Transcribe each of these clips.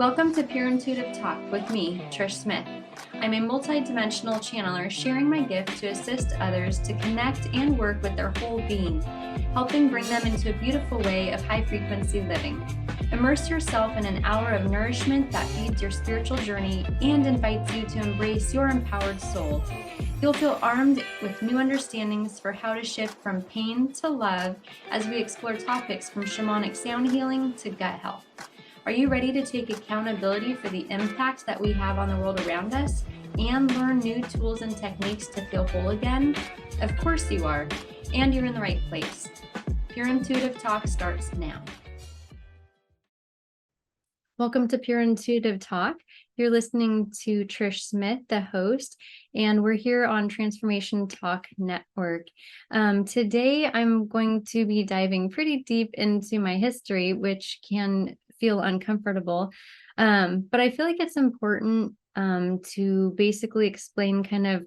Welcome to Pure Intuitive Talk with me, Trish Smith. I'm a multi-dimensional channeler sharing my gift to assist others to connect and work with their whole being, helping bring them into a beautiful way of high-frequency living. Immerse yourself in an hour of nourishment that feeds your spiritual journey and invites you to embrace your empowered soul. You'll feel armed with new understandings for how to shift from pain to love as we explore topics from shamanic sound healing to gut health. Are you ready to take accountability for the impact that we have on the world around us and learn new tools and techniques to feel whole again? Of course you are, and you're in the right place. Pure Intuitive Talk starts now. Welcome to Pure Intuitive Talk. You're listening to Trish Smith, the host, and we're here on Transformation Talk Network. Today, I'm going to be diving pretty deep into my history, which can feel uncomfortable, but I feel like it's important to basically explain kind of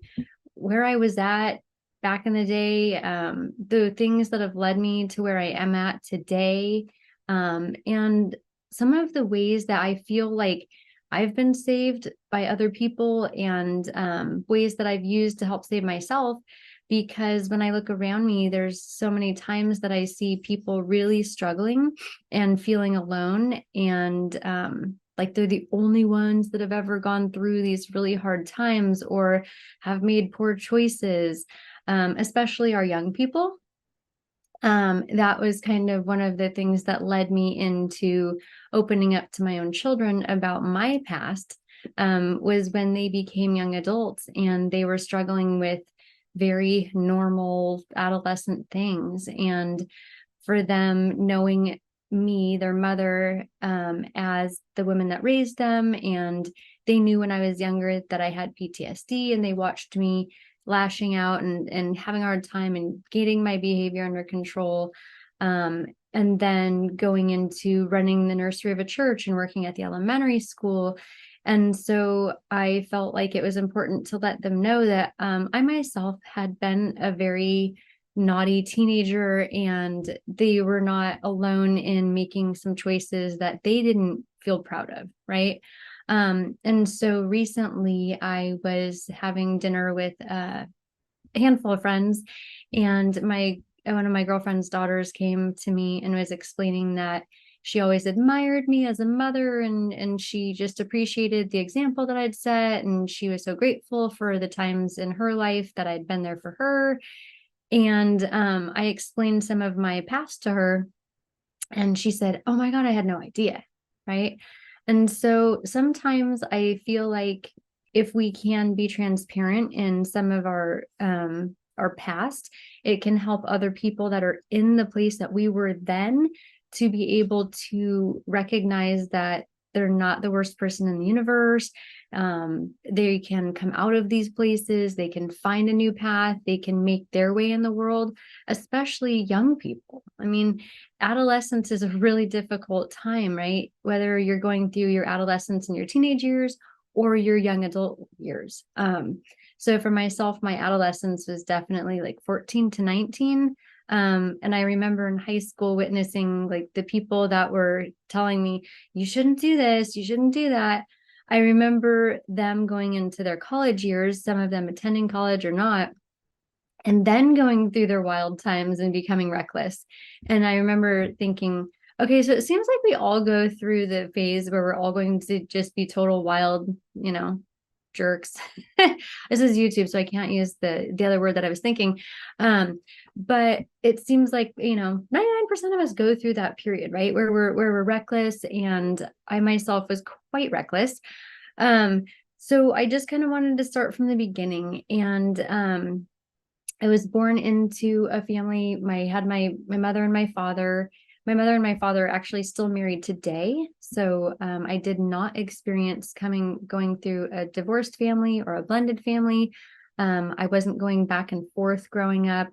where I was at back in the day, the things that have led me to where I am at today, and some of the ways that I feel like I've been saved by other people and ways that I've used to help save myself. Because when I look around me, there's so many times that I see people really struggling and feeling alone and like they're the only ones that have ever gone through these really hard times or have made poor choices, especially our young people. That was kind of one of the things that led me into opening up to my own children about my past, was when they became young adults and they were struggling with very normal adolescent things. And for them, knowing me, their mother, as the woman that raised them, and they knew when I was younger that I had PTSD, and they watched me lashing out and having a hard time and getting my behavior under control. And then going into running the nursery of a church and working at the elementary school. And so I felt like it was important to let them know that I myself had been a very naughty teenager, and they were not alone in making some choices that they didn't feel proud of, right? And so recently I was having dinner with a handful of friends, and one of my girlfriend's daughters came to me and was explaining that she always admired me as a mother, and she just appreciated the example that I'd set. And she was so grateful for the times in her life that I'd been there for her. And I explained some of my past to her, and she said, "Oh my God, I had no idea." Right. And so sometimes I feel like if we can be transparent in some of our past, it can help other people that are in the place that we were then to be able to recognize that they're not the worst person in the universe. They can come out of these places. They can find a new path. They can make their way in the world, especially young people. I mean, adolescence is a really difficult time, right? Whether you're going through your adolescence and your teenage years or your young adult years. So for myself, my adolescence was definitely like 14 to 19. And I remember in high school witnessing like the people that were telling me, you shouldn't do this, you shouldn't do that. I remember them going into their college years, some of them attending college or not, and then going through their wild times and becoming reckless. And I remember thinking, okay, so it seems like we all go through the phase where we're all going to just be total wild, jerks. This is YouTube, so I can't use the other word that I was thinking. But it seems like, 99% of us go through that period, right? Where we're reckless, and I myself was quite reckless. So I just kind of wanted to start from the beginning. And I was born into a family. I had my mother and my father. My mother and my father are actually still married today. So I did not experience going through a divorced family or a blended family. I wasn't going back and forth growing up.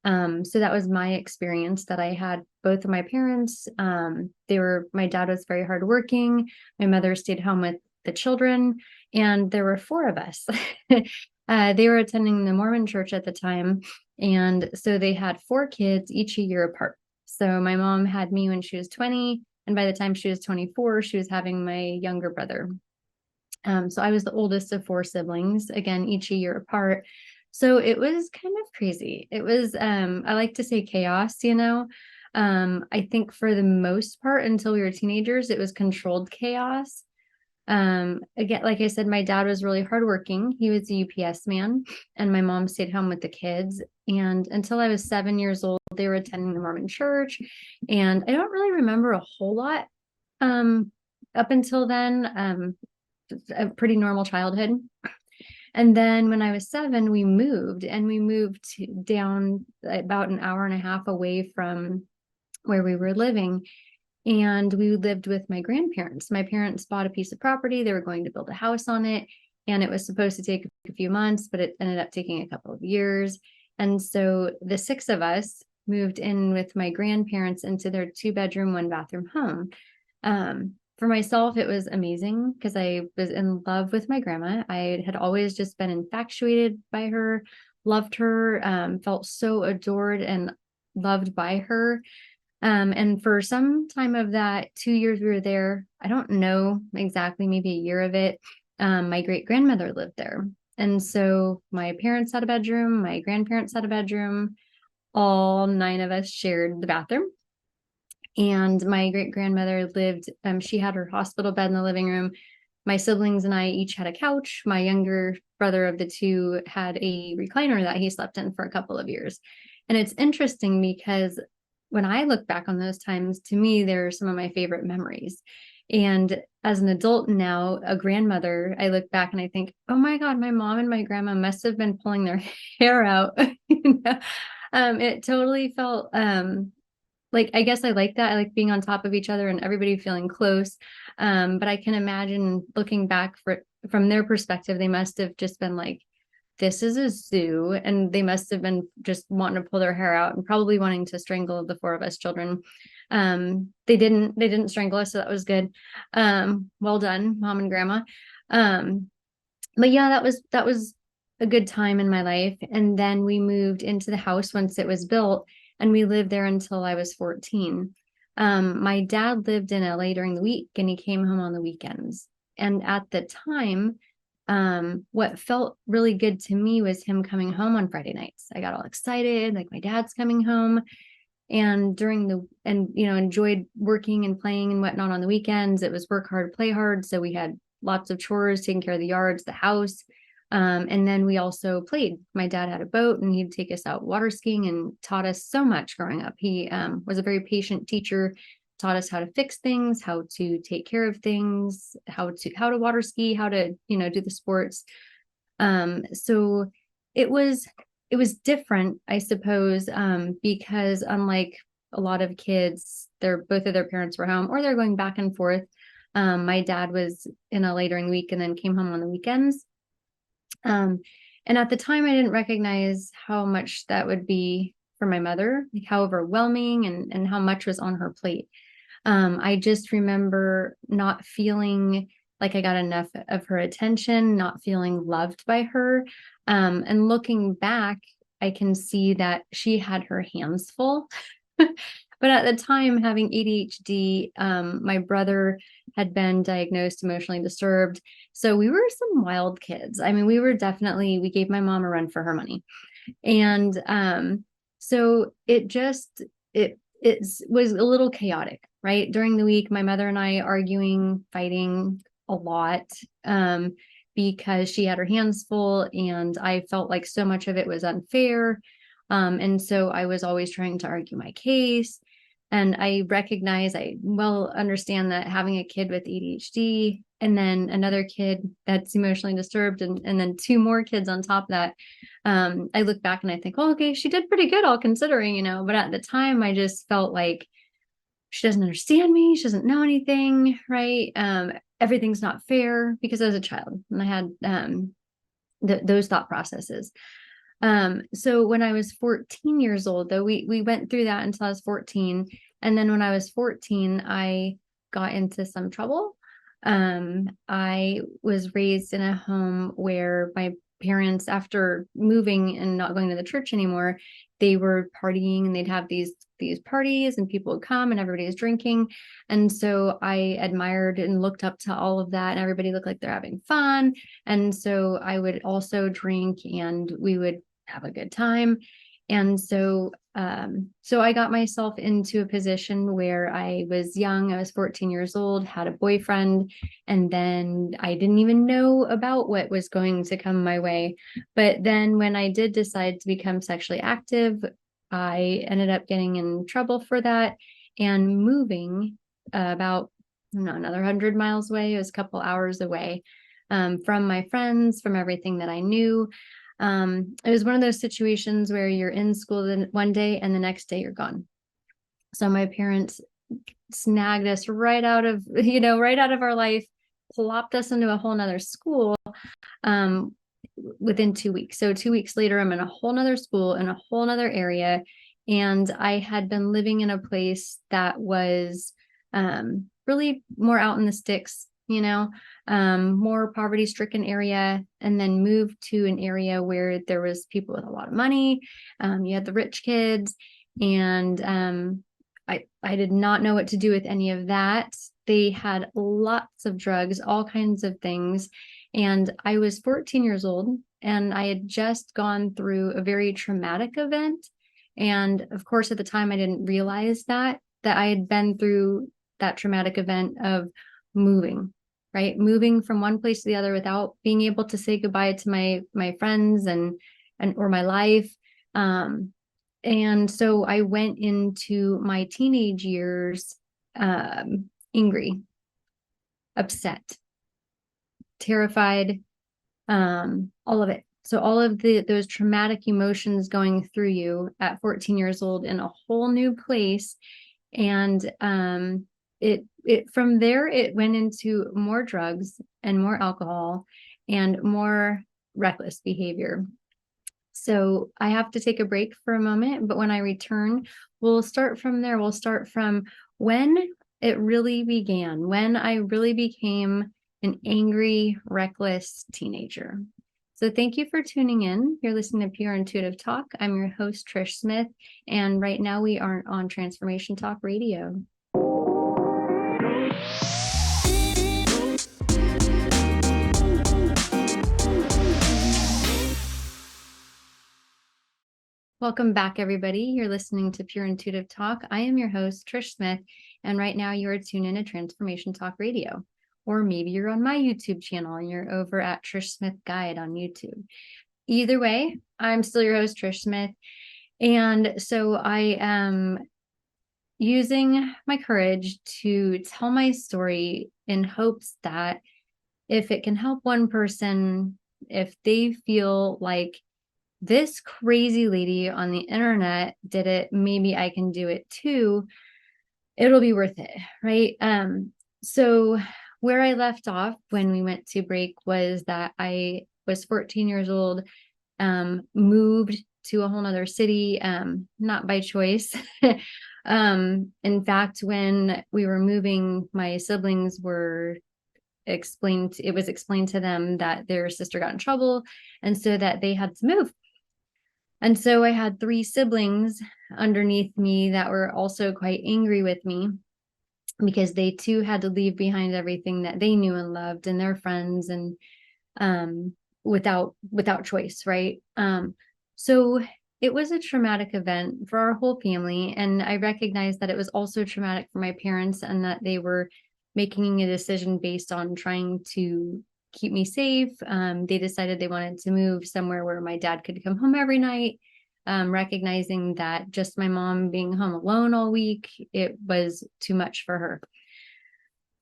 So that was my experience, that I had both of my parents. My dad was very hardworking. My mother stayed home with the children, and there were four of us. They were attending the Mormon church at the time. And so they had four kids, each a year apart. So my mom had me when she was 20. And by the time she was 24, she was having my younger brother. So I was the oldest of 4 siblings, again, each a year apart. So it was kind of crazy. It was, I like to say chaos, you know. I think for the most part, until we were teenagers, it was controlled chaos. Again, like I said, my dad was really hardworking. He was a UPS man, and my mom stayed home with the kids. And until I was 7 years old, they were attending the Mormon church. And I don't really remember a whole lot up until then. A pretty normal childhood. And then when I was 7, we moved down about an hour and a half away from where we were living. And we lived with my grandparents. My parents bought a piece of property. They were going to build a house on it. And it was supposed to take a few months, but it ended up taking a couple of years. And so the 6 of us moved in with my grandparents into their 2-bedroom, 1-bathroom home. For myself, it was amazing because I was in love with my grandma. I had always just been infatuated by her, loved her, felt so adored and loved by her. And for some time of that 2 years we were there, I don't know exactly, maybe a year of it, my great grandmother lived there. And so my parents had a bedroom, my grandparents had a bedroom, all 9 of us shared the bathroom. And my great grandmother lived, she had her hospital bed in the living room. My siblings and I each had a couch. My younger brother of the 2 had a recliner that he slept in for a couple of years. And it's interesting because when I look back on those times, to me, they're some of my favorite memories. And as an adult now, a grandmother, I look back and I think, oh my God, my mom and my grandma must have been pulling their hair out. It totally felt like, I guess I like that. I like being on top of each other and everybody feeling close. But I can imagine looking back from their perspective, they must have just been like, this is a zoo, and they must have been just wanting to pull their hair out and probably wanting to strangle the 4 of us children. They didn't strangle us, so that was good. Well done, Mom and Grandma. But yeah, that was a good time in my life. And then we moved into the house once it was built, and we lived there until I was 14. My dad lived in LA during the week, and he came home on the weekends. And at the time, what felt really good to me was him coming home on Friday nights. I got all excited, like my dad's coming home. And enjoyed working and playing and whatnot on the weekends. It was work hard, play hard. So we had lots of chores, taking care of the yards, the house. And then we also played. My dad had a boat, and he'd take us out water skiing and taught us so much growing up. He was a very patient teacher, taught us how to fix things, how to take care of things, how to water ski, how to, do the sports. So it was different, I suppose, because unlike a lot of kids, both of their parents were home or they're going back and forth. My dad was in LA during the week and then came home on the weekends. And at the time, I didn't recognize how much that would be for my mother, like how overwhelming and how much was on her plate. I just remember not feeling like I got enough of her attention, not feeling loved by her. And looking back, I can see that she had her hands full. But at the time, having ADHD, my brother had been diagnosed emotionally disturbed. So we were some wild kids. I mean, we gave my mom a run for her money. And so it was a little chaotic, right? During the week, my mother and I arguing, fighting a lot, because she had her hands full and I felt like so much of it was unfair. And so I was always trying to argue my case. And I understand that having a kid with ADHD and then another kid that's emotionally disturbed and then 2 more kids on top of that, I look back and I think, well, okay, she did pretty good, all considering, but at the time I just felt like she doesn't understand me. She doesn't know anything, right? Everything's not fair, because I was a child and I had those thought processes. So when I was 14 years old, though, we went through that until I was 14. And then when I was 14, I got into some trouble. I was raised in a home where my parents, after moving and not going to the church anymore, they were partying, and they'd have these parties, and people would come and everybody was drinking. And so I admired and looked up to all of that, and everybody looked like they're having fun. And so I would also drink, and we would have a good time. And so I got myself into a position where I was young. I was 14 years old, had a boyfriend, and then I didn't even know about what was going to come my way. But then when I did decide to become sexually active, I ended up getting in trouble for that and moving about another 100 miles away. It was a couple hours away from my friends, from everything that I knew. It was one of those situations where you're in school one day and the next day you're gone. So my parents snagged us right out of our life, plopped us into a whole nother school within 2 weeks. So 2 weeks later, I'm in a whole nother school in a whole nother area. And I had been living in a place that was really more out in the sticks, more poverty-stricken area, and then moved to an area where there was people with a lot of money. You had the rich kids, and I did not know what to do with any of that. They had lots of drugs, all kinds of things. And I was 14 years old, and I had just gone through a very traumatic event. And of course, at the time, I didn't realize that I had been through that traumatic event of moving, right? Moving from one place to the other without being able to say goodbye to my friends and or my life. And so I went into my teenage years angry, upset, terrified, all of it. So all of those traumatic emotions going through you at 14 years old in a whole new place. And it from there, it went into more drugs and more alcohol and more reckless behavior. So I have to take a break for a moment, but when I return, we'll start from there. We'll start from when it really began, when I really became an angry, reckless teenager. So thank you for tuning in. You're listening to Pure Intuitive Talk. I'm your host, Trish Smith, and right now we are on Transformation Talk Radio. Welcome back, everybody. You're listening to Pure Intuitive Talk. I am your host, Trish Smith, and right now you are tuned in to Transformation Talk Radio. Or maybe you're on my YouTube channel and you're over at Trish Smith Guide on YouTube. Either way, I'm still your host, Trish Smith. And so I am using my courage to tell my story in hopes that if it can help one person, if they feel like this crazy lady on the internet did it, maybe I can do it too, it'll be worth it, right? So where I left off when we went to break was that I was 14 years old, moved to a whole nother city, not by choice. In fact, when we were moving, my siblings were it was explained to them that their sister got in trouble, and so that they had to move. And so I had 3 siblings underneath me that were also quite angry with me because they too had to leave behind everything that they knew and loved and their friends, and without choice, right? So it was a traumatic event for our whole family. And I recognized that it was also traumatic for my parents, and that they were making a decision based on trying to keep me safe. They decided they wanted to move somewhere where my dad could come home every night, recognizing that just my mom being home alone all week, it was too much for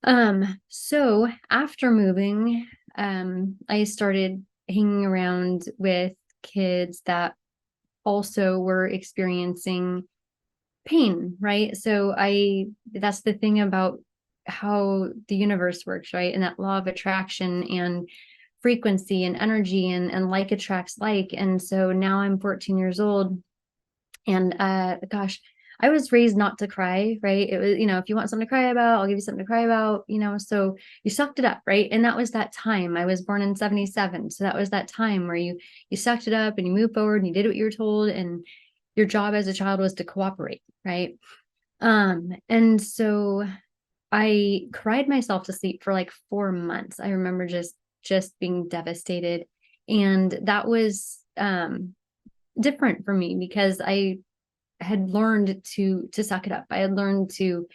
her. So after moving, I started hanging around with kids that also were experiencing pain, right? So that's the thing about how the universe works, right? And that law of attraction and frequency and energy and like attracts like. And so now I'm 14 years old, and I was raised not to cry, right? It was, if you want something to cry about, I'll give you something to cry about, so you sucked it up, right? And that was that time. I was born in 77. So that was that time where you sucked it up and you moved forward and you did what you were told. And your job as a child was to cooperate, right? And so I cried myself to sleep for like 4 months. I remember just being devastated. And that was different for me because I had learned to suck it up. I had learned to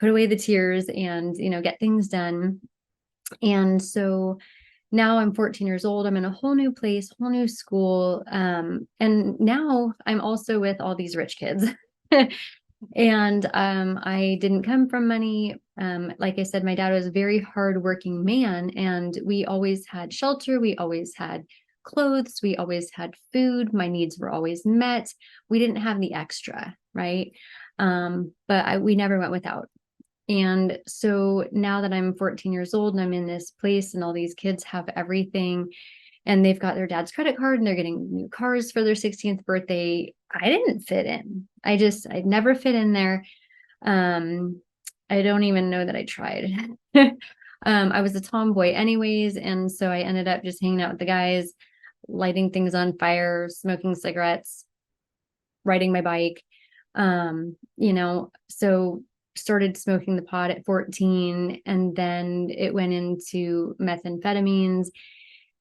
put away the tears and, get things done. And so now I'm 14 years old. I'm in a whole new place, whole new school. And now I'm also with all these rich kids. And I didn't come from money. Like I said, my dad was a very hardworking man, and we always had shelter. We always had clothes. We always had food. My needs were always met. We didn't have the extra, right? But we never went without. And so now that I'm 14 years old and I'm in this place and all these kids have everything and they've got their dad's credit card and they're getting new cars for their 16th birthday, I didn't fit in. I'd never fit in there. I don't even know that I tried. I was a tomboy anyways. And so I ended up just hanging out with the guys, lighting things on fire, smoking cigarettes, riding my bike. So started smoking the pot at 14, and then it went into methamphetamines.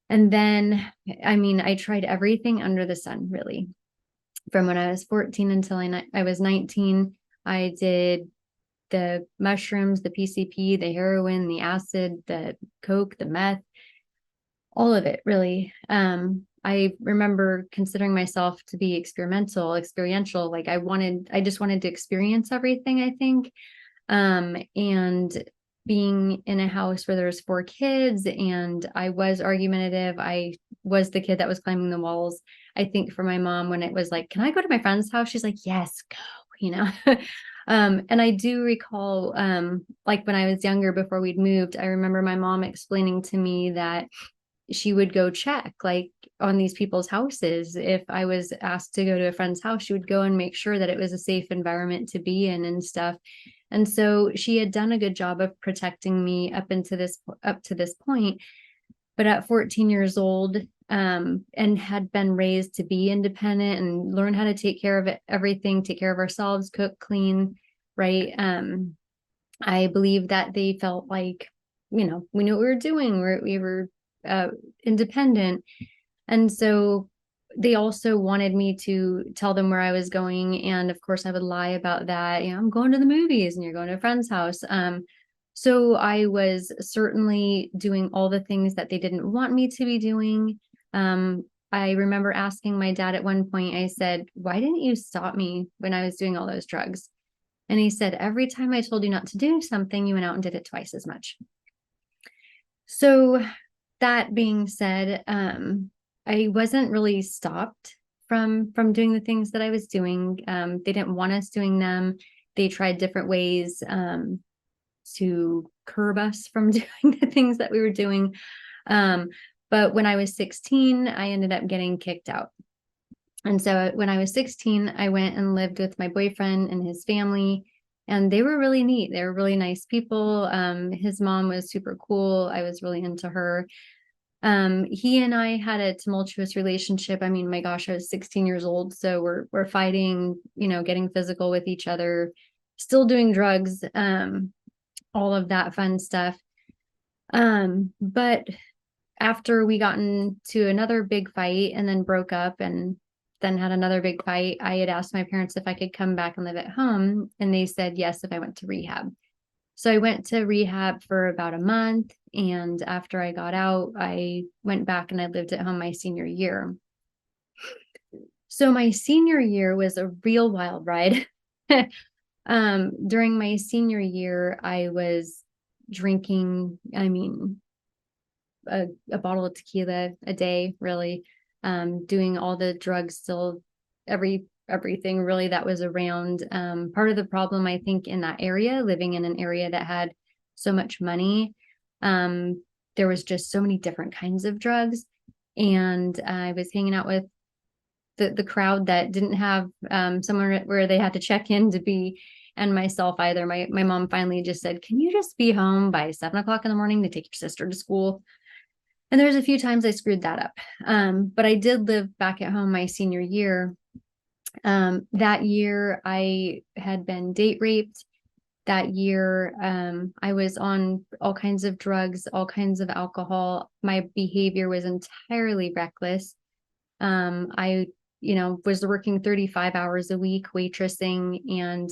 And then, I tried everything under the sun, really. From when I was 14 until I was 19, I did the mushrooms, the PCP, the heroin, the acid, the coke, the meth, all of it, really. I remember considering myself to be experiential. Like I just wanted to experience everything, I think. And being in a house where there's 4 kids and I was argumentative. I was the kid that was climbing the walls. I think for my mom, when it was like, can I go to my friend's house? She's like, yes, go, and I do recall, like when I was younger, before we'd moved, I remember my mom explaining to me that she would go check like on these people's houses. If I was asked to go to a friend's house, she would go and make sure that it was a safe environment to be in and stuff. And so she had done a good job of protecting me up to this point. But at 14 years old, and had been raised to be independent and learn how to take care of everything, take care of ourselves, cook, clean, right? I believe that they felt like, we knew what we were doing. We were independent. And so they also wanted me to tell them where I was going. And of course I would lie about that. I'm going to the movies and you're going to a friend's house. So I was certainly doing all the things that they didn't want me to be doing. I remember asking my dad at one point, I said, why didn't you stop me when I was doing all those drugs? And he said, every time I told you not to do something, you went out and did it twice as much. So that being said, I wasn't really stopped from doing the things that I was doing. They didn't want us doing them. They tried different ways to curb us from doing the things that we were doing. But when I was 16, I ended up getting kicked out. And so when I was 16, I went and lived with my boyfriend and his family. And they were really neat. They were really nice people. His mom was super cool. I was really into her. He and I had a tumultuous relationship. My gosh, I was 16 years old. So we're fighting, getting physical with each other, still doing drugs, all of that fun stuff. But after we got into another big fight and then broke up and then had another big fight, I had asked my parents if I could come back and live at home. And they said yes, if I went to rehab. So I went to rehab for about a month. And after I got out, I went back and I lived at home my senior year. So my senior year was a real wild ride. During my senior year, I was drinking, a bottle of tequila a day, really, doing all the drugs, still everything really that was around. Part of the problem, I think, in that area, living in an area that had so much money, there was just so many different kinds of drugs. And I was hanging out with the crowd that didn't have somewhere where they had to check in to be, and myself either. My mom finally just said, "Can you just be home by 7 o'clock in the morning to take your sister to school?" And there's a few times I screwed that up. But I did live back at home my senior year. That year I had been date raped. That year, I was on all kinds of drugs, all kinds of alcohol. My behavior was entirely reckless. I, was working 35 hours a week waitressing, and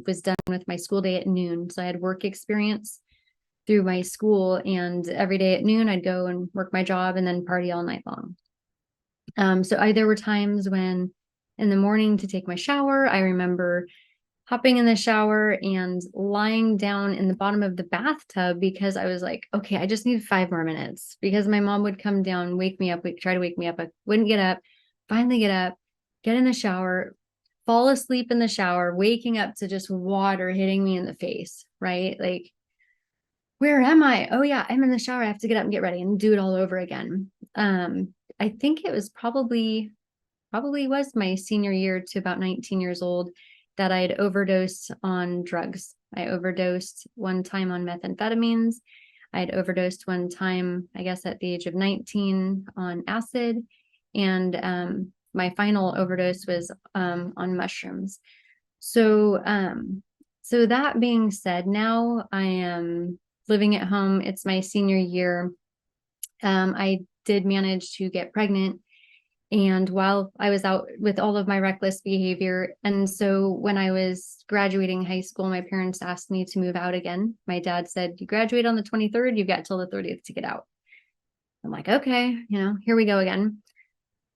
was done with my school day at noon. So I had work experience through my school, and every day at noon I'd go and work my job and then party all night long. There were times when in the morning to take my shower, I remember hopping in the shower and lying down in the bottom of the bathtub because I was like, okay, I just need 5 more minutes, because my mom would come down, wake me up, try to wake me up. I wouldn't get up, finally get up, get in the shower, fall asleep in the shower, waking up to just water hitting me in the face, right? Like, where am I? Oh yeah, I'm in the shower. I have to get up and get ready and do it all over again. I think it was probably was my senior year to about 19 years old that I had overdosed on drugs. I overdosed one time on methamphetamines. I had overdosed one time, I guess at the age of 19, on acid. And my final overdose was on mushrooms. So that being said, now I am living at home. It's my senior year. I did manage to get pregnant, and while I was out with all of my reckless behavior. And so when I was graduating high school, my parents asked me to move out again. My dad said, "You graduate on the 23rd, you've got till the 30th to get out." I'm like, okay, here we go again.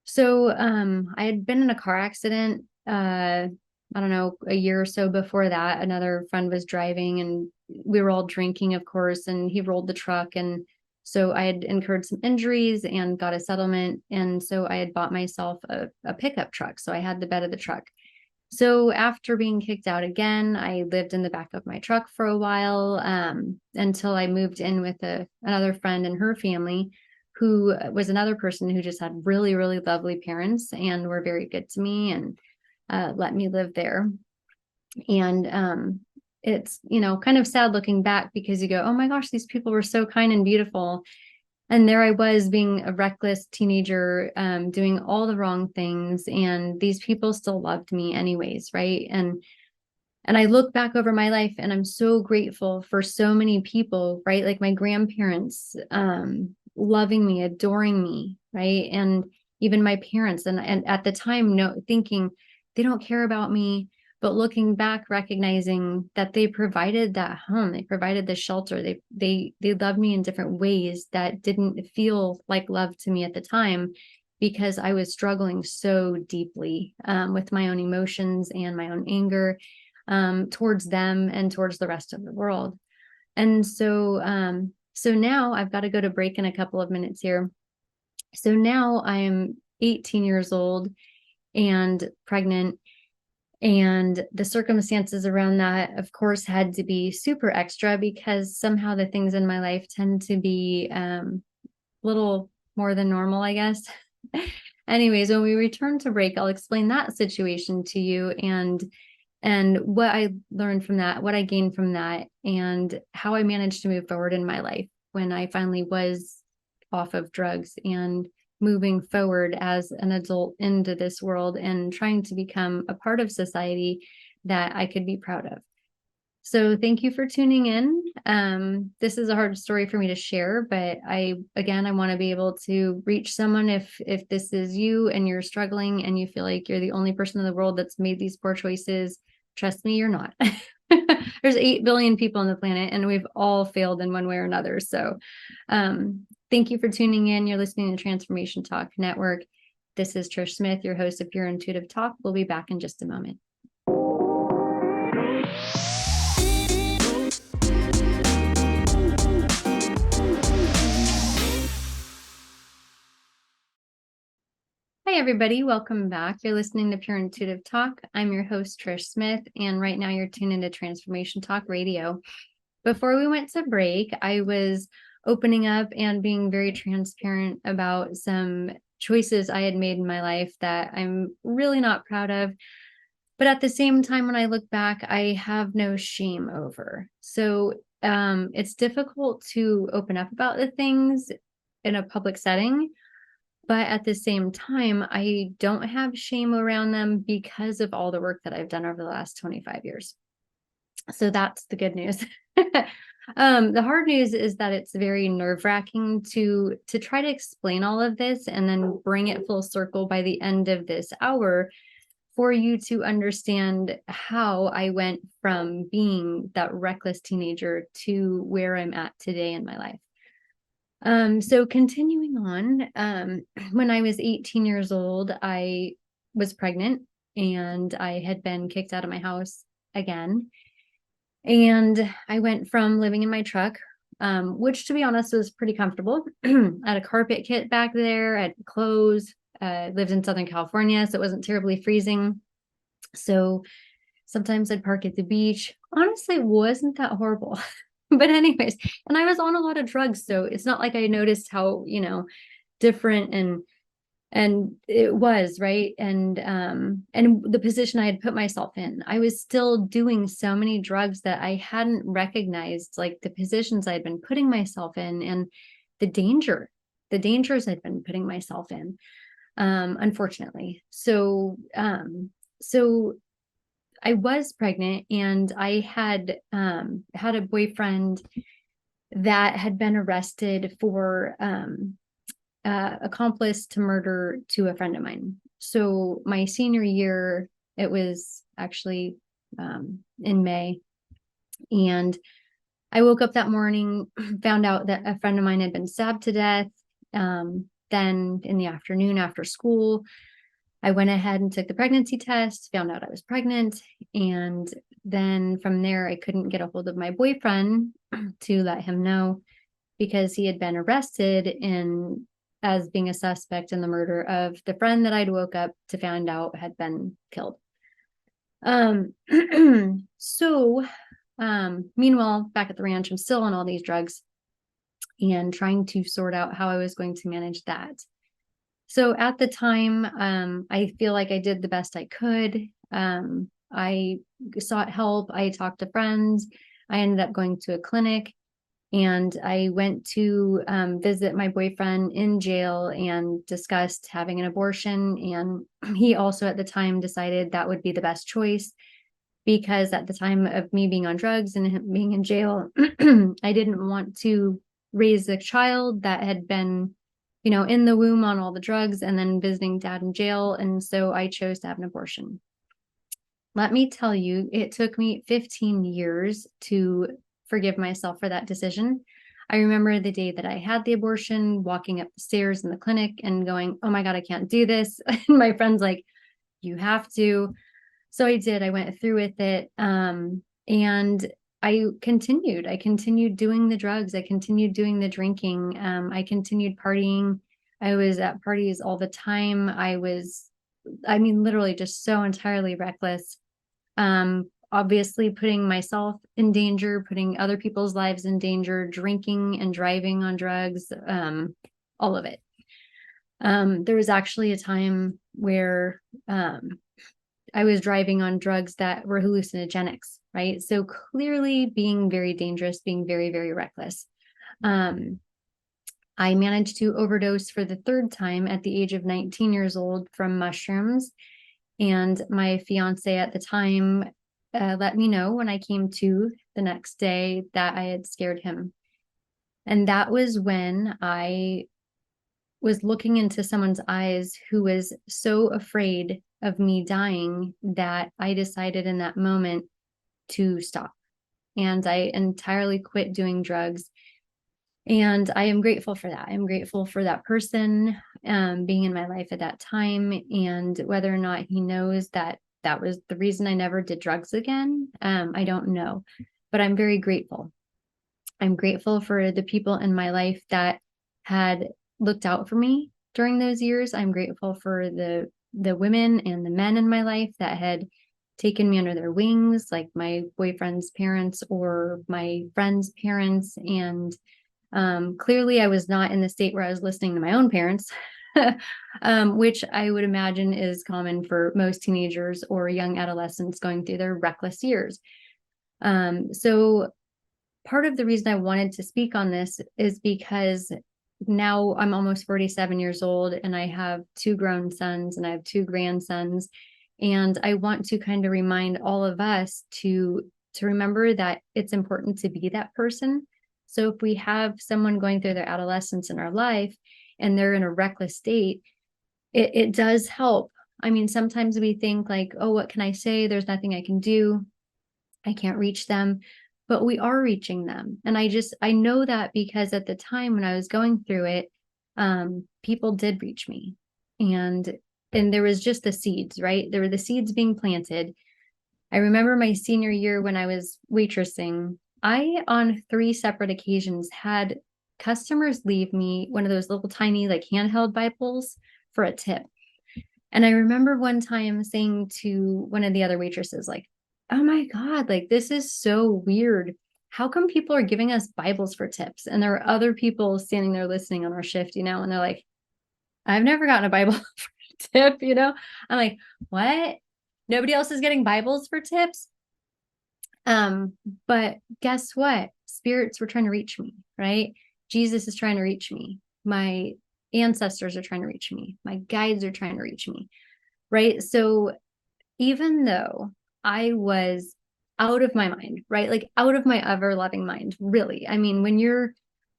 So I had been in a car accident, I don't know, a year or so before that. Another friend was driving and we were all drinking, of course, and he rolled the truck. And so I had incurred some injuries and got a settlement. And so I had bought myself a pickup truck. So I had the bed of the truck. So after being kicked out again, I lived in the back of my truck for a while, until I moved in with another friend and her family, who was another person who just had really, really lovely parents and were very good to me and let me live there. And it's, kind of sad looking back, because you go, oh my gosh, these people were so kind and beautiful. And there I was, being a reckless teenager, doing all the wrong things. And these people still loved me anyways, right? And I look back over my life and I'm so grateful for so many people, right? Like my grandparents, loving me, adoring me, right? And even my parents. And at the time, thinking they don't care about me. But looking back, recognizing that they provided that home, they provided the shelter, they loved me in different ways that didn't feel like love to me at the time, because I was struggling so deeply with my own emotions and my own anger towards them and towards the rest of the world. And so now I've got to go to break in a couple of minutes here. So now I am 18 years old and pregnant. And the circumstances around that, of course, had to be super extra, because somehow the things in my life tend to be a little more than normal, I guess. Anyways, when we return to break, I'll explain that situation to you and what I learned from that, what I gained from that, and how I managed to move forward in my life when I finally was off of drugs and moving forward as an adult into this world and trying to become a part of society that I could be proud of. So thank you for tuning in. This is a hard story for me to share, but I want to be able to reach someone if this is you and you're struggling and you feel like you're the only person in the world that's made these poor choices. Trust me, you're not. There's 8 billion people on the planet and we've all failed in one way or another. So thank you for tuning in. You're listening to Transformation Talk Network. This is Trish Smith, your host of Pure Intuitive Talk. We'll be back in just a moment. Hi, everybody. Welcome back. You're listening to Pure Intuitive Talk. I'm your host, Trish Smith, and right now you're tuned into Transformation Talk Radio. Before we went to break, I was opening up and being very transparent about some choices I had made in my life that I'm really not proud of. But at the same time, when I look back, I have no shame over. So it's difficult to open up about the things in a public setting. But at the same time, I don't have shame around them because of all the work that I've done over the last 25 years. So that's the good news. The hard news is that it's very nerve-wracking to try to explain all of this and then bring it full circle by the end of this hour for you to understand how I went from being that reckless teenager to where I'm at today in my life. So continuing on, when I was 18 years old, I was pregnant and I had been kicked out of my house again. And I went from living in my truck, which to be honest was pretty comfortable. I had a carpet kit back there, I had clothes, lived in Southern California, so it wasn't terribly freezing. So sometimes I'd park at the beach. Honestly, it wasn't that horrible. But anyways, and I was on a lot of drugs, so it's not like I noticed how, different and it was, right? And the position I had put myself in, I was still doing so many drugs that I hadn't recognized, like the positions I'd been putting myself in and the dangers I'd been putting myself in, unfortunately. So I was pregnant and I had had a boyfriend that had been arrested for accomplice to murder to a friend of mine. So my senior year, it was actually in May, and I woke up that morning, found out that a friend of mine had been stabbed to death. Then in the afternoon after school, I went ahead and took the pregnancy test, found out I was pregnant. And then from there, I couldn't get a hold of my boyfriend to let him know because he had been arrested as being a suspect in the murder of the friend that I'd woke up to find out had been killed. So meanwhile, back at the ranch, I'm still on all these drugs and trying to sort out how I was going to manage that. So at the time, I feel like I did the best I could. I sought help. I talked to friends. I ended up going to a clinic and I went to visit my boyfriend in jail and discussed having an abortion. And he also at the time decided that would be the best choice because at the time of me being on drugs and him being in jail, I didn't want to raise a child that had been in the womb on all the drugs and then visiting dad in jail. And so I chose to have an abortion. Let me tell you, it took me 15 years to forgive myself for that decision. I remember the day that I had the abortion, walking up the stairs in the clinic and going, oh my God, I can't do this. And my friend's like, you have to. So I did. I went through with it. And I continued doing the drugs. I continued doing the drinking. I continued partying. I was at parties all the time. Literally just so entirely reckless. Obviously putting myself in danger, putting other people's lives in danger, drinking and driving on drugs, all of it. There was actually a time where I was driving on drugs that were hallucinogenics, right? So clearly being very dangerous, being very, very reckless. I managed to overdose for the third time at the age of 19 years old from mushrooms. And my fiance at the time let me know when I came to the next day that I had scared him. And that was when I was looking into someone's eyes who was so afraid of me dying that I decided in that moment to stop. And I entirely quit doing drugs. And I am grateful for that. I'm grateful for that person being in my life at that time. And whether or not he knows that that was the reason I never did drugs again, I don't know. But I'm very grateful. I'm grateful for the people in my life that had looked out for me during those years. I'm grateful for the women and the men in my life that had taken me under their wings, like my boyfriend's parents or my friend's parents. And clearly I was not in the state where I was listening to my own parents. which I would imagine is common for most teenagers or young adolescents going through their reckless years. So part of the reason I wanted to speak on this is because now I'm almost 47 years old and I have 2 grown sons and I have 2 grandsons. And I want to kind of remind all of us to remember that it's important to be that person. So if we have someone going through their adolescence in our life and they're in a reckless state, it does help. I mean, sometimes we think like, oh, what can I say? There's nothing I can do. I can't reach them, but we are reaching them. And I know that because at the time when I was going through it, people did reach me, and there was just the seeds, right? There were the seeds being planted. I remember my senior year when I was waitressing, I, on 3 separate occasions, had customers leave me one of those little tiny, like handheld Bibles for a tip. And I remember one time saying to one of the other waitresses, like, oh my God, like this is so weird. How come people are giving us Bibles for tips? And there are other people standing there listening on our shift, and they're like, I've never gotten a Bible for a tip, I'm like, what? Nobody else is getting Bibles for tips? But guess what? Spirits were trying to reach me, right? Jesus is trying to reach me. My ancestors are trying to reach me. My guides are trying to reach me, right? So even though I was out of my mind, right? Like out of my ever loving mind, really. I mean, when you're,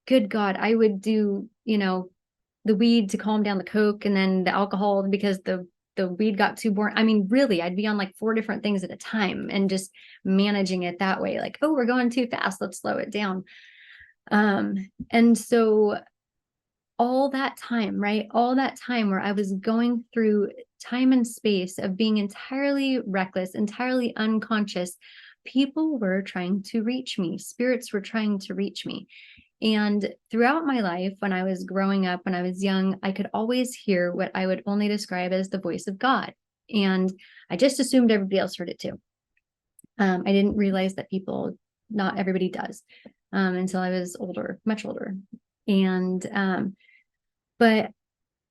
good God, I would do, the weed to calm down the coke and then the alcohol because the weed got too boring. I mean, really, I'd be on like 4 different things at a time and just managing it that way. Like, oh, we're going too fast. Let's slow it down. And so all that time, right? All that time where I was going through time and space of being entirely reckless, entirely unconscious, people were trying to reach me. Spirits were trying to reach me. And throughout my life, when I was growing up, when I was young, I could always hear what I would only describe as the voice of God. And I just assumed everybody else heard it too. I didn't realize that not everybody does, until I was older, much older. And, but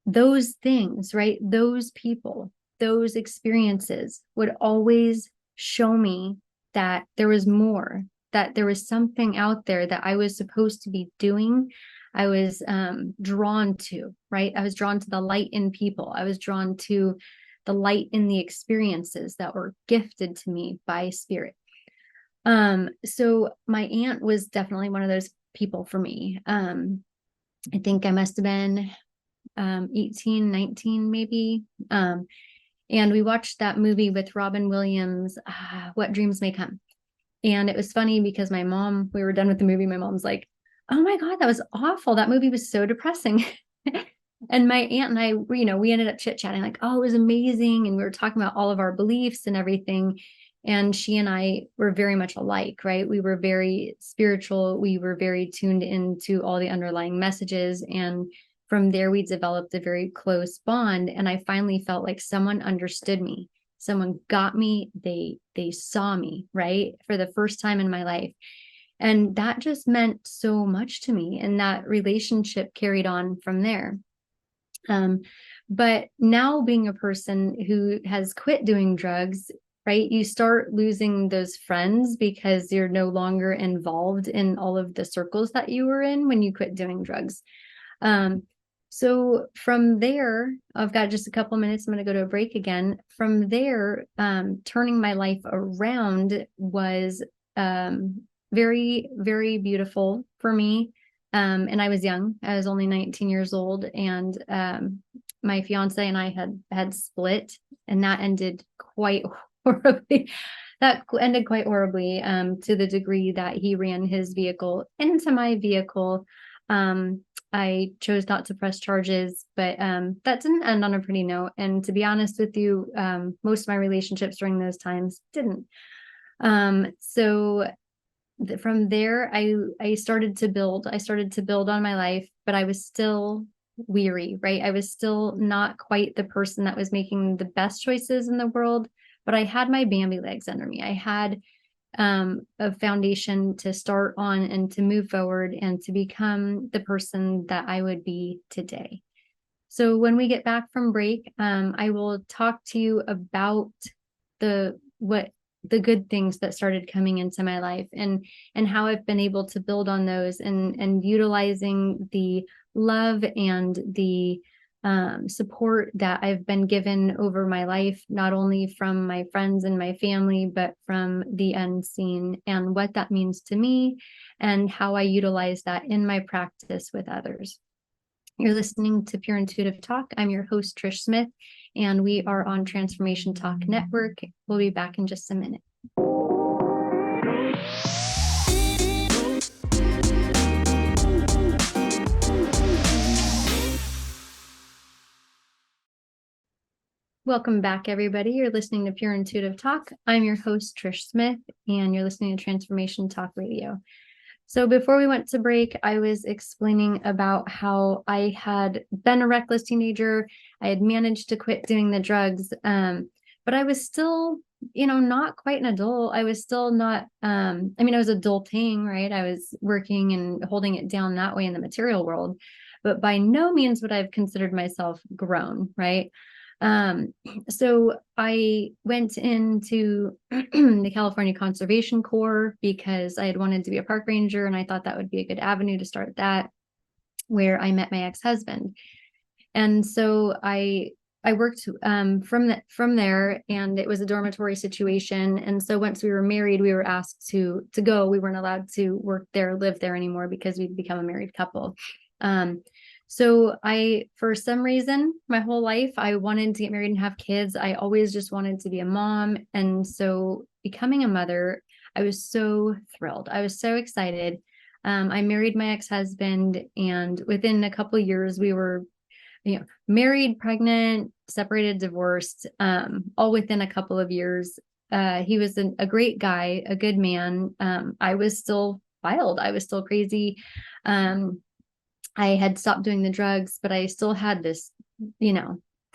those things, right? Those people, those experiences would always show me that there was more, that there was something out there that I was supposed to be doing. I was drawn to, right? I was drawn to the light in people. I was drawn to the light in the experiences that were gifted to me by spirit. So my aunt was definitely one of those people for me. I think I must have been 18, 19 maybe. And we watched that movie with Robin Williams, What Dreams May Come. And it was funny because we were done with the movie. My mom's like, oh my God, that was awful. That movie was so depressing. And my aunt and I, we ended up chit-chatting like, oh, it was amazing. And we were talking about all of our beliefs and everything. And she and I were very much alike, right? We were very spiritual. We were very tuned into all the underlying messages. And from there, we developed a very close bond. And I finally felt like someone understood me. Someone got me. They saw me, right? For the first time in my life. And that just meant so much to me. And that relationship carried on from there. But now being a person who has quit doing drugs, right? You start losing those friends because you're no longer involved in all of the circles that you were in when you quit doing drugs. So from there, I've got just a couple minutes. I'm going to go to a break again. From there, turning my life around was very, very beautiful for me. And I was young. I was only 19 years old, and my fiance and I had split, and that ended quite horribly. That ended quite horribly, to the degree that he ran his vehicle into my vehicle. I chose not to press charges, but that didn't end on a pretty note. And to be honest with you, most of my relationships during those times didn't. So from there, I started to build. I started to build on my life, but I was still weary, right? I was still not quite the person that was making the best choices in the world, but I had my Bambi legs under me. I had a foundation to start on and to move forward and to become the person that I would be today. So when we get back from break, I will talk to you about the good things that started coming into my life, and how I've been able to build on those, and utilizing the love and the support that I've been given over my life, not only from my friends and my family, but from the unseen, and what that means to me, and how I utilize that in my practice with others. You're listening to Pure Intuitive Talk. I'm your host, Trish Smith, and we are on Transformation Talk Network. We'll be back in just a minute. Welcome back, everybody. You're listening to Pure Intuitive Talk. I'm your host, Trish Smith, and you're listening to Transformation Talk Radio. So before we went to break, I was explaining about how I had been a reckless teenager. I had managed to quit doing the drugs, but I was still, not quite an adult. I was still not, I was adulting, right? I was working and holding it down that way in the material world, but by no means would I have considered myself grown, right? So I went into the California Conservation Corps because I had wanted to be a park ranger, and I thought that would be a good avenue to start that, where I met my ex-husband. And so I worked from there, and it was a dormitory situation. And so once we were married, we were asked to go. We weren't allowed to work there, live there anymore, because we'd become a married couple. So for some reason, my whole life, I wanted to get married and have kids. I always just wanted to be a mom. And so becoming a mother, I was so thrilled. I was so excited. I married my ex-husband, and within a couple of years, we were, married, pregnant, separated, divorced, all within a couple of years. He was a great guy, a good man. I was still wild. I was still crazy. I had stopped doing the drugs, but I still had this,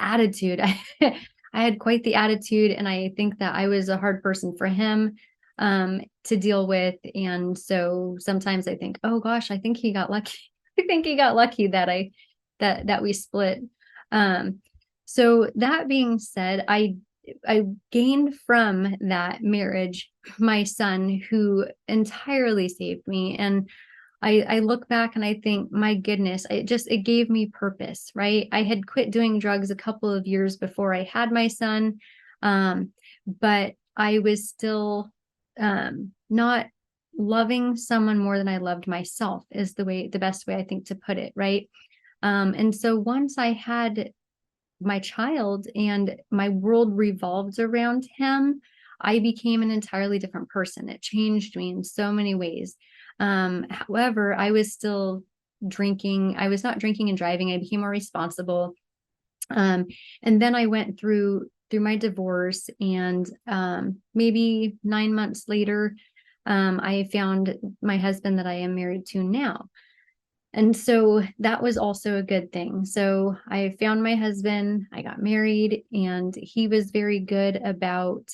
attitude. I had quite the attitude, and I think that I was a hard person for him to deal with. And so sometimes I think, oh gosh, I think he got lucky. I think he got lucky that we split. So that being said, I gained from that marriage my son, who entirely saved me. And I look back and I think, my goodness, it gave me purpose, right? I had quit doing drugs a couple of years before I had my son. But I was still not loving someone more than I loved myself, is the best way I think to put it, right? And so once I had my child and my world revolved around him, I became an entirely different person. It changed me in so many ways. However, I was still drinking. I was not drinking and driving. I became more responsible. And then I went through my divorce, and maybe 9 months later, I found my husband that I am married to now. And so that was also a good thing. So I found my husband, I got married, and he was very good about,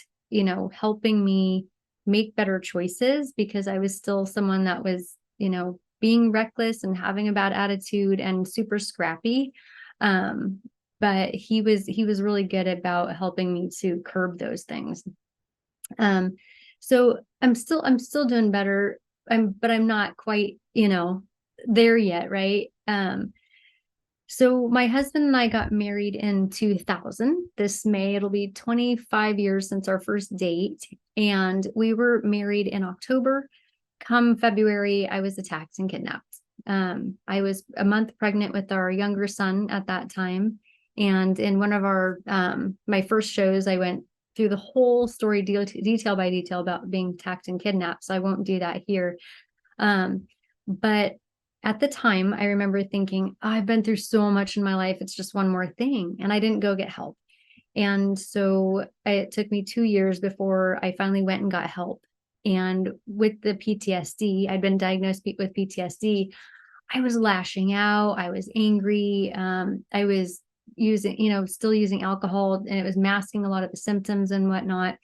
helping me make better choices, because I was still someone that was, being reckless and having a bad attitude and super scrappy. But he was really good about helping me to curb those things. So I'm still doing better. But I'm not quite, there yet, right? So my husband and I got married in 2000. This May, it'll be 25 years since our first date. And we were married in October. Come February, I was attacked and kidnapped. I was a month pregnant with our younger son at that time. And in one of our, my first shows, I went through the whole story detail by detail about being attacked and kidnapped. So I won't do that here. But at the time, I remember thinking, I've been through so much in my life. It's just one more thing. And I didn't go get help. And so it took me 2 years before I finally went and got help. And with the PTSD, I'd been diagnosed with PTSD. I was lashing out. I was angry. I was still using alcohol, and it was masking a lot of the symptoms and whatnot.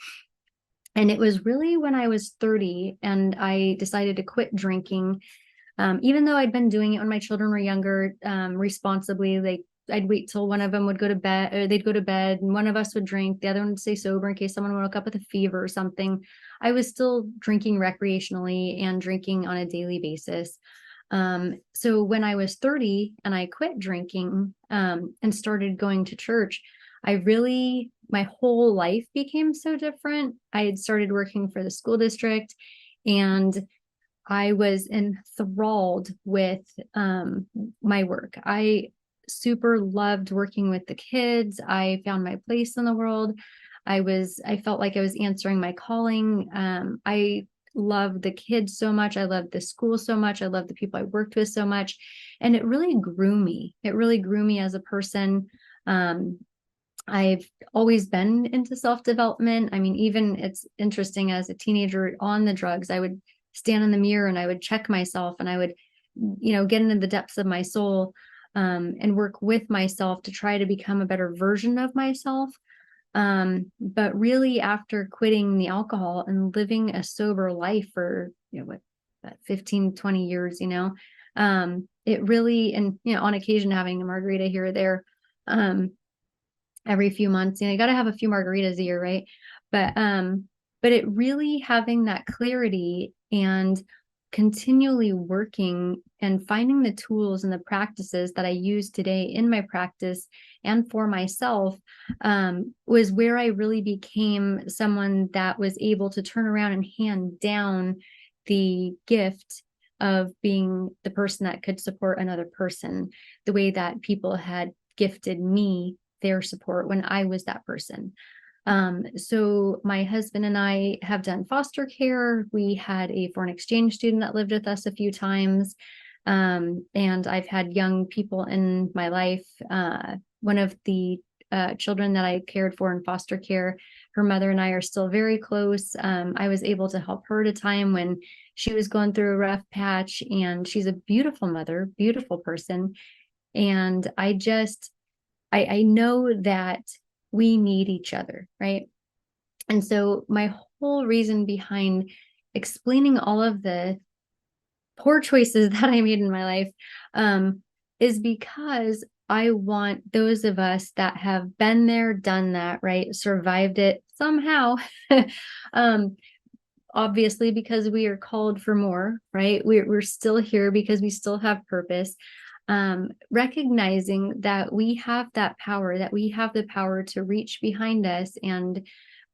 And it was really when I was 30 and I decided to quit drinking. Even though I'd been doing it when my children were younger, responsibly, like I'd wait till one of them would go to bed, or they'd go to bed, and one of us would drink, the other one would stay sober in case someone woke up with a fever or something. I was still drinking recreationally and drinking on a daily basis. So when I was 30 and I quit drinking, and started going to church, my whole life became so different. I had started working for the school district, and I was enthralled with my work. I super loved working with the kids. I found my place in the world. I felt like I was answering my calling. I loved the kids so much. I loved the school so much. I loved the people I worked with so much. And it really grew me. It really grew me as a person. I've always been into self-development. I mean, even it's interesting, as a teenager on the drugs, I would stand in the mirror and I would check myself, and I would, get into the depths of my soul, and work with myself to try to become a better version of myself. But really, after quitting the alcohol and living a sober life for, 15, 20 years, it really, and, on occasion having a margarita here or there, every few months, you got to have a few margaritas a year, right? But it really, having that clarity and continually working and finding the tools and the practices that I use today in my practice and for myself, was where I really became someone that was able to turn around and hand down the gift of being the person that could support another person, the way that people had gifted me their support when I was that person. So my husband and I have done foster care. We had a foreign exchange student that lived with us a few times. And I've had young people in my life. One of the children that I cared for in foster care, her mother and I are still very close. I was able to help her at a time when she was going through a rough patch, and she's a beautiful mother, beautiful person. And I know that we need each other, right? And so my whole reason behind explaining all of the poor choices that I made in my life, is because I want those of us that have been there, done that, right? Survived it somehow. Obviously, because we are called for more, right? We're still here because we still have purpose. Recognizing that we have that power, that we have the power to reach behind us and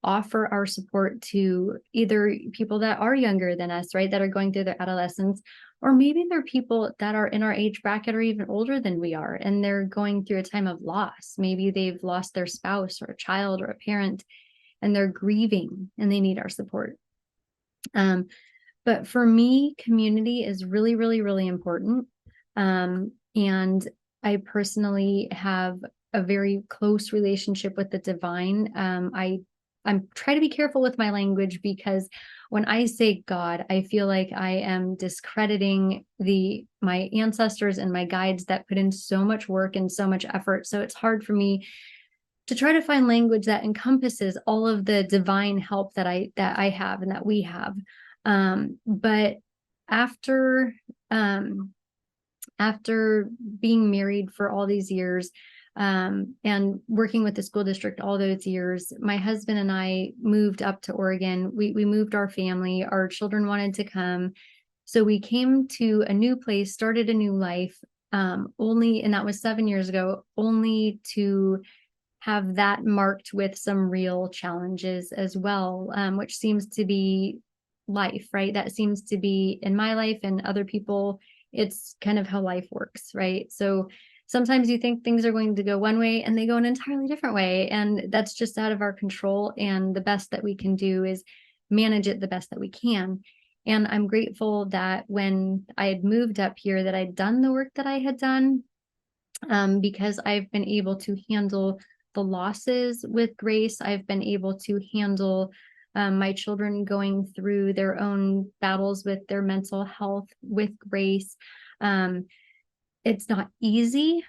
offer our support to either people that are younger than us, right, that are going through their adolescence, or maybe they're people that are in our age bracket or even older than we are, and they're going through a time of loss. Maybe they've lost their spouse or a child or a parent, and they're grieving and they need our support. But for me, community is really, really, really important. And I personally have a very close relationship with the divine. I'm trying to be careful with my language, because when I say God, I feel like I am discrediting my ancestors and my guides that put in so much work and so much effort. So it's hard for me to try to find language that encompasses all of the divine help that I have and that we have. But after being married for all these years, and working with the school district all those years, my husband and I moved up to Oregon. We moved our family. Our children wanted to come. So we came to a new place, started a new life, and that was 7 years ago, only to have that marked with some real challenges as well, which seems to be life, right? That seems to be in my life and other people. It's kind of how life works, right? So sometimes you think things are going to go one way and they go an entirely different way. And that's just out of our control. And the best that we can do is manage it the best that we can. And I'm grateful that when I had moved up here, that I'd done the work that I had done, because I've been able to handle the losses with grace. I've been able to handle my children going through their own battles with their mental health with grace. It's not easy,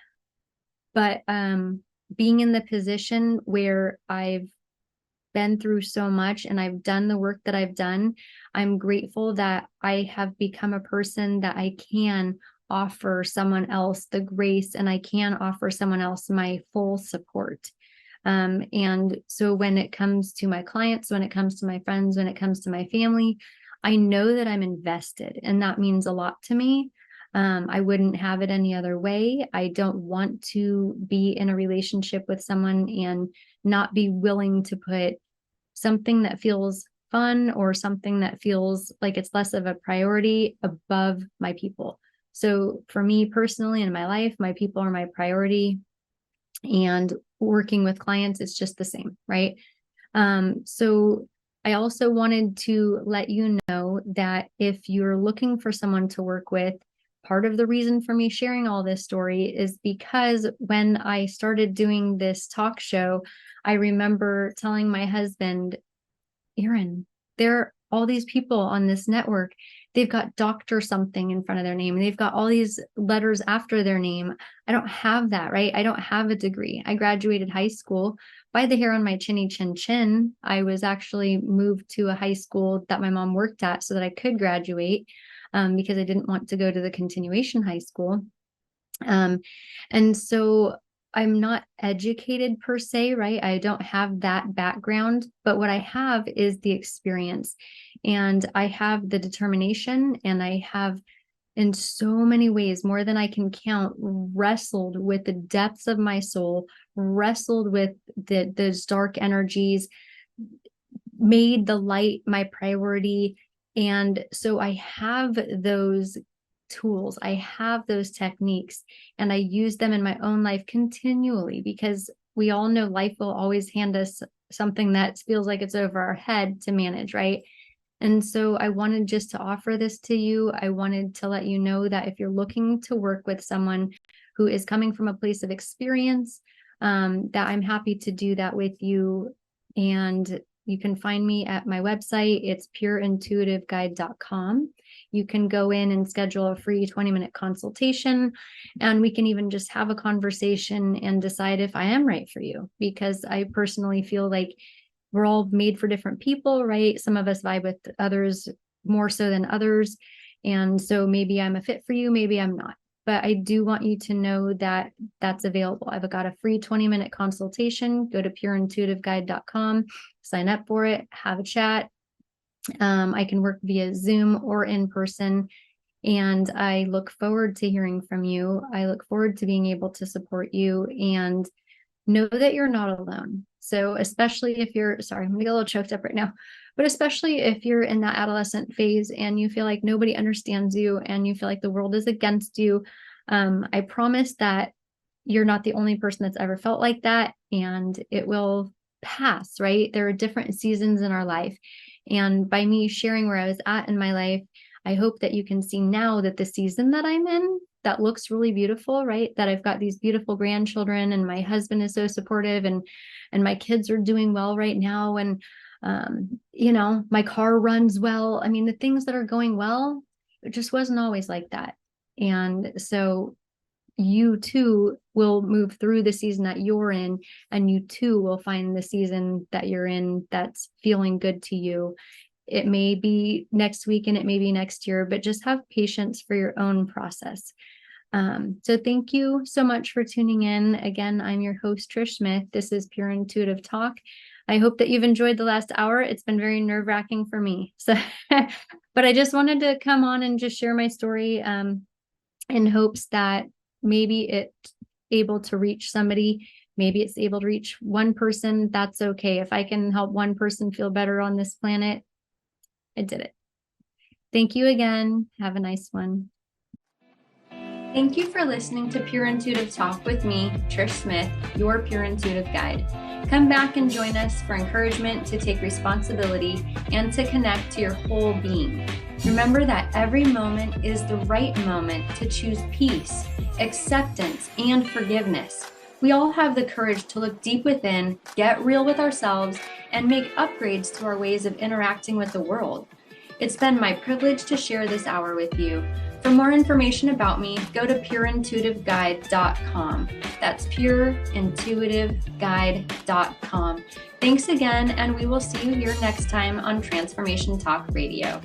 but being in the position where I've been through so much and I've done the work that I've done, I'm grateful that I have become a person that I can offer someone else the grace, and I can offer someone else my full support. And so when it comes to my clients, when it comes to my friends, when it comes to my family, I know that I'm invested, and that means a lot to me. I wouldn't have it any other way. I don't want to be in a relationship with someone and not be willing to put something that feels fun or something that feels like it's less of a priority above my people. So for me personally in my life, my people are my priority, and working with clients, it's just the same, right? So I also wanted to let you know that if you're looking for someone to work with, part of the reason for me sharing all this story is because when I started doing this talk show, I remember telling my husband, Aaron, there are all these people on this network. They've got doctor something in front of their name, and they've got all these letters after their name. I don't have that, right? I don't have a degree. I graduated high school by the hair on my chinny chin chin. I was actually moved to a high school that my mom worked at so that I could graduate, because I didn't want to go to the continuation high school. And so I'm not educated per se, right? I don't have that background, but what I have is the experience, and I have the determination, and I have, in so many ways, more than I can count, wrestled with the depths of my soul, wrestled with those dark energies, made the light my priority. And so I have those tools, I have those techniques, and I use them in my own life continually, because we all know life will always hand us something that feels like it's over our head to manage, right? And so I wanted just to offer this to you. I wanted to let you know that if you're looking to work with someone who is coming from a place of experience, that I'm happy to do that with you. And you can find me at my website. It's pureintuitiveguide.com. You can go in and schedule a free 20-minute consultation, and we can even just have a conversation and decide if I am right for you, because I personally feel like we're all made for different people, right? Some of us vibe with others more so than others. And so maybe I'm a fit for you, maybe I'm not. But I do want you to know that that's available. I've got a free 20-minute consultation. Go to pureintuitiveguide.com, sign up for it, have a chat. I can work via Zoom or in person. And I look forward to hearing from you. I look forward to being able to support you, and know that you're not alone. So especially if you're, sorry, I'm gonna get a little choked up right now, but especially if you're in that adolescent phase and you feel like nobody understands you and you feel like the world is against you, I promise that you're not the only person that's ever felt like that, and it will pass, right? There are different seasons in our life. And by me sharing where I was at in my life, I hope that you can see now that the season that I'm in, that looks really beautiful, right? That I've got these beautiful grandchildren, and my husband is so supportive, and my kids are doing well right now. And, my car runs well. I mean, the things that are going well, it just wasn't always like that. And so you too will move through the season that you're in, and you too will find the season that you're in that's feeling good to you. It may be next week and it may be next year, but just have patience for your own process. So thank you so much for tuning in. Again, I'm your host, Trish Smith. This is Pure Intuitive Talk. I hope that you've enjoyed the last hour. It's been very nerve-wracking for me. So, but I just wanted to come on and just share my story, in hopes that maybe it's able to reach somebody. Maybe it's able to reach one person. That's okay. If I can help one person feel better on this planet, I did it. Thank you again. Have a nice one. Thank you for listening to Pure Intuitive Talk with me, Trish Smith, your Pure Intuitive Guide. Come back and join us for encouragement to take responsibility and to connect to your whole being. Remember that every moment is the right moment to choose peace, acceptance, and forgiveness. We all have the courage to look deep within, get real with ourselves, and make upgrades to our ways of interacting with the world. It's been my privilege to share this hour with you. For more information about me, go to pureintuitiveguide.com. That's pureintuitiveguide.com. Thanks again, and we will see you here next time on Transformation Talk Radio.